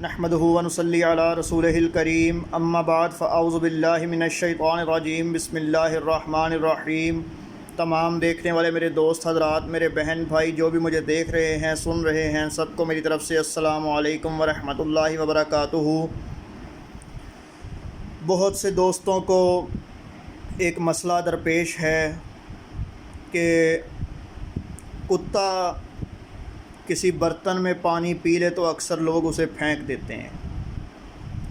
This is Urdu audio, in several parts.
نحمده ونصلي على رسوله الكريم اما بعد فاعوذ باللہ من الشیطان الرجیم بسم اللہ الرحمن الرحیم۔ تمام دیکھنے والے میرے دوست حضرات، میرے بہن بھائی جو بھی مجھے دیکھ رہے ہیں سن رہے ہیں، سب کو میری طرف سے السلام علیکم ورحمۃ اللہ وبرکاتہ۔ بہت سے دوستوں کو ایک مسئلہ درپیش ہے کہ کتا کسی برتن میں پانی پی لے تو اکثر لوگ اسے پھینک دیتے ہیں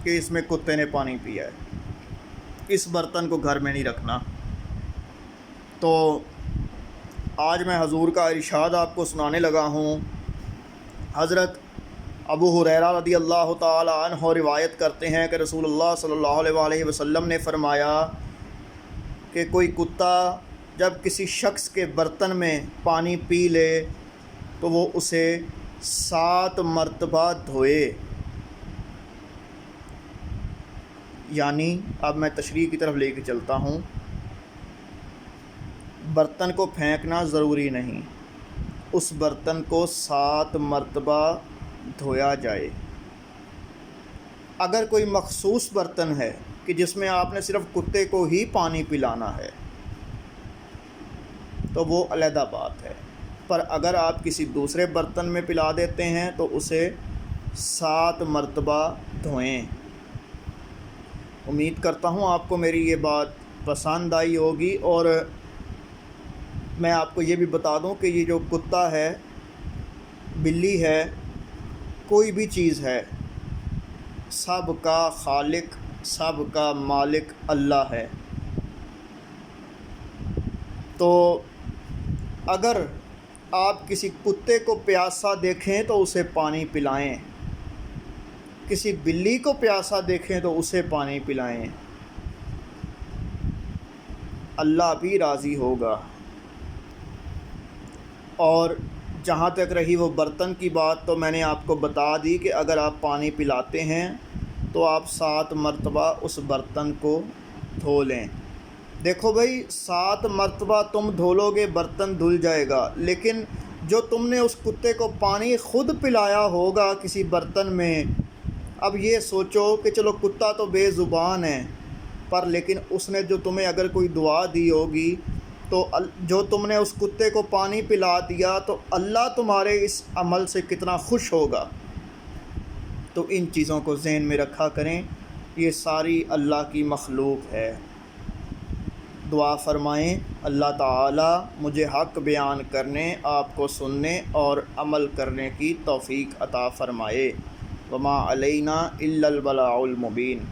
کہ اس میں کتے نے پانی پیا ہے، اس برتن کو گھر میں نہیں رکھنا۔ تو آج میں حضور کا ارشاد آپ کو سنانے لگا ہوں۔ حضرت ابو ہریرہ رضی اللہ تعالی عنہ روایت کرتے ہیں کہ رسول اللہ صلی اللہ علیہ وسلم نے فرمایا کہ کوئی کتا جب کسی شخص کے برتن میں پانی پی لے تو وہ اسے 7 مرتبہ دھوئے۔ یعنی اب میں تشریح کی طرف لے کے چلتا ہوں۔ برتن کو پھینکنا ضروری نہیں، اس برتن کو 7 مرتبہ دھویا جائے۔ اگر کوئی مخصوص برتن ہے کہ جس میں آپ نے صرف کتے کو ہی پانی پلانا ہے تو وہ علیحدہ بات ہے، پر اگر آپ کسی دوسرے برتن میں پلا دیتے ہیں تو اسے 7 مرتبہ دھوئیں۔ امید کرتا ہوں آپ کو میری یہ بات پسند آئی ہوگی، اور میں آپ کو یہ بھی بتا دوں کہ یہ جو کتا ہے، بلی ہے، کوئی بھی چیز ہے، سب کا خالق، سب کا مالک اللہ ہے۔ تو اگر آپ کسی کتے کو پیاسا دیکھیں تو اسے پانی پلائیں، کسی بلی کو پیاسا دیکھیں تو اسے پانی پلائیں، اللہ بھی راضی ہوگا۔ اور جہاں تک رہی وہ برتن کی بات، تو میں نے آپ کو بتا دی کہ اگر آپ پانی پلاتے ہیں تو آپ 7 مرتبہ اس برتن کو دھو لیں۔ دیکھو بھائی، 7 مرتبہ تم دھو لو گے برتن دھل جائے گا، لیکن جو تم نے اس کتے کو پانی خود پلایا ہوگا کسی برتن میں، اب یہ سوچو کہ چلو کتا تو بے زبان ہے، پر لیکن اس نے جو تمہیں اگر کوئی دعا دی ہوگی تو جو تم نے اس کتے کو پانی پلا دیا تو اللہ تمہارے اس عمل سے کتنا خوش ہوگا۔ تو ان چیزوں کو ذہن میں رکھا کریں، یہ ساری اللہ کی مخلوق ہے۔ دعا فرمائیں اللہ تعالی مجھے حق بیان کرنے، آپ کو سننے اور عمل کرنے کی توفیق عطا فرمائے۔ وما علینا الا البلاغ المبین۔